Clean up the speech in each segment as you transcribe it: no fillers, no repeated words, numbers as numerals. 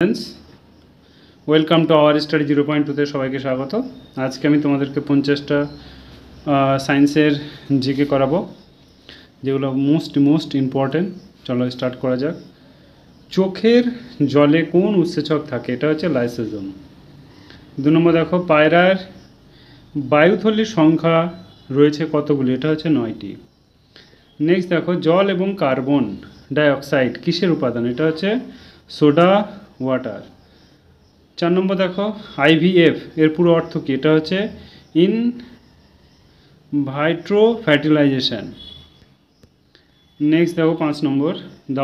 Friends welcome to our study 0.2 सबाइके स्वागत। आज के तुम्हादेरके 50टा साइंसर जिके कराबो जेगुलो मोस्ट इम्पोर्टेंट। चलो स्टार्ट करा जाक। चोखेर जले कोन उत्सेचक थाके? एटा हच्छे लाइसोसोम। 2 नम्बर देखो पायरार बायुथलिर संख्या रयेछे कतगुली? एटा हच्छे 9टी। नेक्स्ट देखो जल एवं कार्बन डाइअक्साइड किसेर उपादान? एटा हच्छे सोडा वाटर। 4 नम्बर देखो आईवीएफ एर पुरो अर्थ कि? एटा हच्छे इन भाइट्रो फार्टिलाइजेशन। नेक्स्ट देखो 5 number the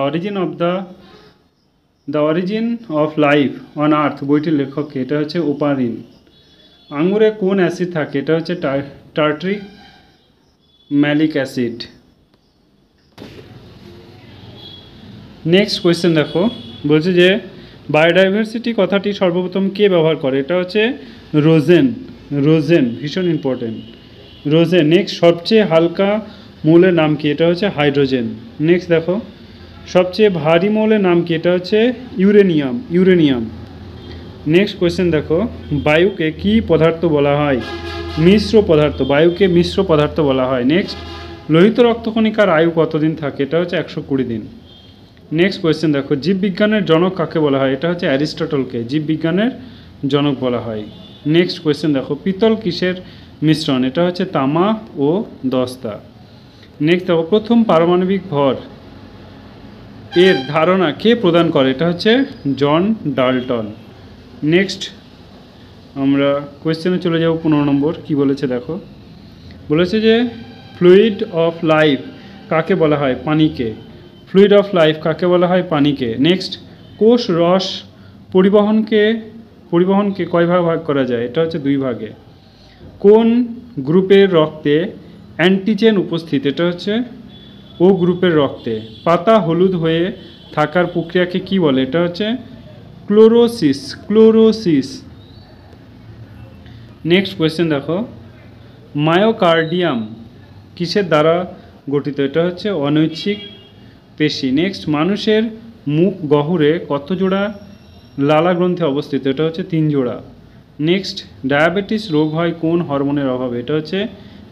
origin of life on आर्थ बोईटिर लेखक के? एटा हच्छे ओपारिन। आंगुरे कोन অ্যাসিড থাকে? এটা হচ্ছে টার্ট্রিক ম্যালিক অ্যাসিড। নেক্সট কোয়েশ্চেন দেখো, বলছে যে বায়োডাইভার্সিটি কথাটি সর্বপ্রথম কে ব্যবহার করে? এটা হচ্ছে রোজেন, ভীষণ ইম্পর্টেন্ট, রোজেন। নেক্সট সবচেয়ে হালকা মৌলের নাম কি? এটা হচ্ছে হাইড্রোজেন। নেক্সট দেখো সবচেয়ে ভারী মৌলের নাম কি? এটা হচ্ছে ইউরেনিয়াম। नेक्स्ट क्वेश्चन देखो वायुके की पदार्थ बला है? मिश्र पदार्थ। वायुके मिश्र पदार्थ बला है। नेक्स्ट लोहित रक्तकणिकार आयु कतदिन थाके? एटा हच्छे 120 दिन। नेक्स्ट क्वेश्चन देखो जीव विज्ञानेर जनक काके बला है? एटा हच्छे एरिस्टटल के जीव विज्ञानेर जनक बला है। नेक्स्ट क्वेश्चन देखो पितल किसेर मिश्रण? एटा हच्छे तामा ओ दस्ता। नेक्स्ट देखो प्रथम पारमाणविक भर एर धारणा के प्रदान करे? एटा हच्छे जन डाल्टन। नेक्स्ट আমরা কোয়েশ্চেনে চলে যাব 15 নম্বর। কি বলেছে দেখো, বলেছে যে ফ্লুইড অফ লাইফ কাকে বলা হয়? পানিকে। ফ্লুইড অফ লাইফ কাকে বলা হয়? পানিকে। নেক্সট কোষ রস পরিবহনকে কয় ভাগ করা যায়? এটা হচ্ছে 2 ভাগে। কোন গ্রুপের রক্তে অ্যান্টিজেন উপস্থিত? এটা হচ্ছে ও গ্রুপের রক্তে। পাতা হলুদ হয়ে থাকার প্রক্রিয়াকে কি বলে? এটা হচ্ছে क्लोरोसिस। नेक्स्ट क्वेश्चन देखो मायोकार्डियम किसेर द्वारा गठित? एटा हच्छे अनैच्छिक पेशी। नेक्स्ट मानुषेर मुख गह्वरे कत जोड़ा लाला ग्रंथि अवस्थित? एटा हच्छे 3 जोड़ा। नेक्स्ट डायाबेटिस रोग हय कोन हरमोनेर अभावे? एटा हच्छे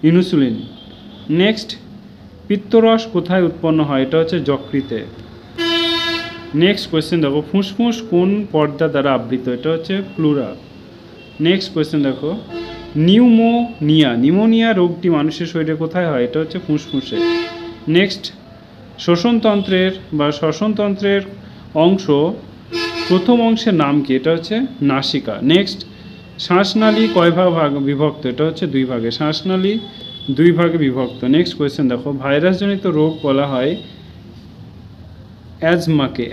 इन्सुलिन। नेक्स्ट पित्तरस कोथाय उत्पन्न हय? एटा हच्छे यकृते। नेक्स्ट क्वेश्चन देखो फुसफुस कोन पर्दा द्वारा आवृत? एटा हच्छे प्लुरा। नेक्स्ट क्वेश्चन देखो निउमोनिया रोगटी मानुषेर शरीरे कोथाय हय? एटा हच्छे फुसफुसे। नेक्स्ट শ্বসনতন্ত্রের अंश प्रथम अंशेर नाम कि? एटा हच्छे नासिका। नेक्स्ट श्वासनाली कय भाग विभक्त? एटा हच्छे 2 भागे। श्वासनाली 2 भागे विभक्त। नेक्स्ट क्वेश्चन देखो भाइरासजनित रोग बला हय অ্যাজমা কে।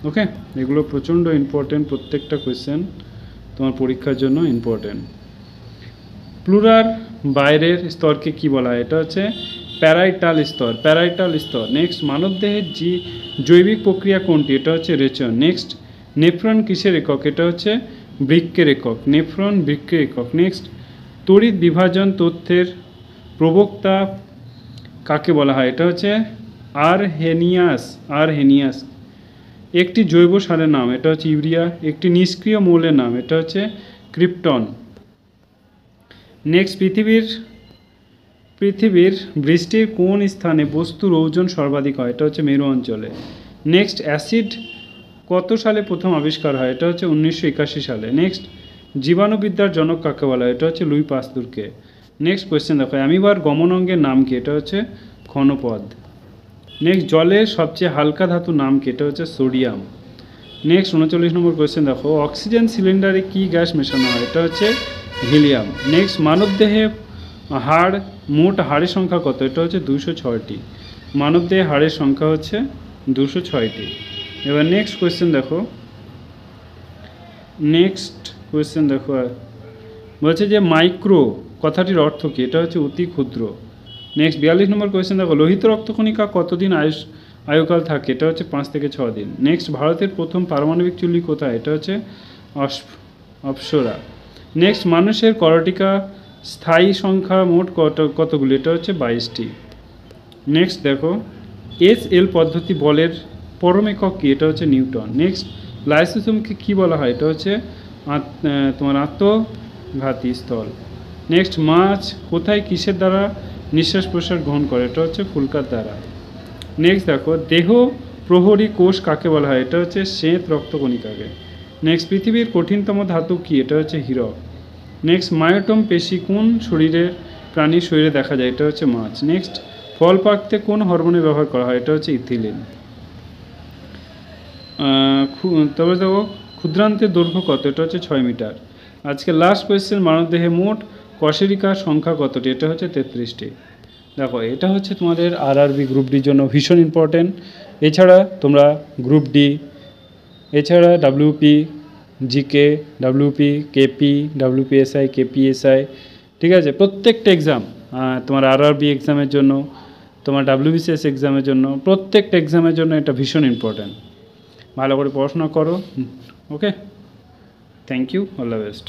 ओके एगुलो प्रचंड इम्पोर्टेंट, प्रत्येकटा क्वेश्चन तुम्हार परीक्षार जन्य इम्पोर्टेंट। प्लुरार बाइरेर स्तर के कि बला हय? एटा हच्छे प्याराइटाल स्तर। नेक्स्ट मानवदेहेर जैविक प्रक्रिया कोनटी? एटा हच्छे रेचन। नेक्स्ट नेफ्रन किसेर एकक? एटा हच्छे बृक्केर एकक। नेफ्रन बृक्केर एकक। नेक्स्ट तड़िৎ विभाजन तथ्येर प्रवक्ता काके बला हय? एटा हच्छे आरहेनियास। एक जैव सारेर नाम? एटा हच्छे यूरिया। एक निष्क्रिय मौलेर नाम? एटा हच्छे क्रिप्टन। नेक्स्ट पृथिवीर बृष्टिर कोन स्थाने बस्तुर ओजन सर्वाधिक हय? एटा हच्छे मेरु अंचले। नेक्स्ट एसिड कत साले प्रथम आविष्कार हय? एटा हच्छे 1981 साले। नेक्स्ट जीवाणुविद्यार जनक काके बला हय? एटा हच्छे लुई पास्তুরকে। नेक्स्ट क्वेश्चन देखो अ্যামিবার गमन अंगेर नाम कि? एटा हच्छे घनपद। नेक्स्ट जलेर सबचेये हालका धातु नाम कि? एटा हच्छे सोडियम। नेक्स्ट 39 नम्बर क्वेश्चन देखो अक्सिजेन सिलिंडारे की ग्यास मेशानो हय? एटा हच्छे हिलियम। नेक्स्ट मानवदेहे हाड़ मोट हाड़ेर संख्या कत? एटा हच्छे 206टी। मानवदेहे हाड़ेर संख्या हच्छे 206टी। एबार नेक्स्ट क्वेश्चन देखो बोलছে যে माइक्रो কথাটির অর্থ কি? এটা হচ্ছে অতি ক্ষুদ্র। नेक्स्ट 42 नम्बर क्वेश्चन देखो लोहित रक्तकणिका कतदिन आयुकाल थाके? एटा हच्छे 5 থেকে 6 दिन। नेक्स्ट भारतेर प्रथम पारमाणविक चुल्ली कोथाय? एटा हच्छे अप्सरा। नेक्स्ट मानुषेर करटिका स्थायी संख्या मोट कतगुली? एटा हच्छे 22टी। नेक्स्ट देखो SL पद्धति बलेर परम एকক कि? एटा हच्छे निउटन। नेक्स्ट লাইসোসোমকে কী বলা হয়? এটা হচ্ছে তোমার আত্মঘাতী স্থল। নেক্সট, মাছ কোথায় কিসের দ্বারা নিঃশ্বাস প্রশ্বাস গ্রহণ করে? এটা হচ্ছে ফুলকার দ্বারা। নেক্সট দেখো, দেহ প্রহরী কোষ কাকে বলা হয়? এটা হচ্ছে শ্বেত রক্তকণিকাকে। নেক্সট, পৃথিবীর কঠিনতম ধাতু কী? এটা হচ্ছে হীরক। নেক্সট, মায়োটম পেশি কোন প্রাণীর শরীরে দেখা যায়? এটা হচ্ছে মাছ। নেক্সট, ফল পাকতে কোন হরমোনের ব্যবহার করা হয়? এটা হচ্ছে ইথিলিন। তবে দেখো, ক্ষুদ্রান্তের দৈর্ঘ্য কত? এটা হচ্ছে 6 মিটার। আজকে লাস্ট কোয়েশ্চেন, মানবদেহে মোট কশেরিকার সংখ্যা কতটি? এটা হচ্ছে 33টি। দেখো, এটা হচ্ছে তোমাদের আরআরবি গ্রুপ ডির জন্য ভীষণ ইম্পর্টেন্ট। এছাড়া তোমরা গ্রুপ ডি, এছাড়া WP, GK, WP, KP, WPSI, KPSI, ঠিক আছে, প্রত্যেকটা এক্সাম, তোমার আরআরবি এক্সামের জন্য, তোমার ডাব্লিউবিসিএস এক্সামের জন্য, প্রত্যেকটা এক্সামের জন্য এটা ভীষণ ইম্পর্ট্যান্ট। ভালো করে পড়াশোনা করো। Okay, thank you, all the best.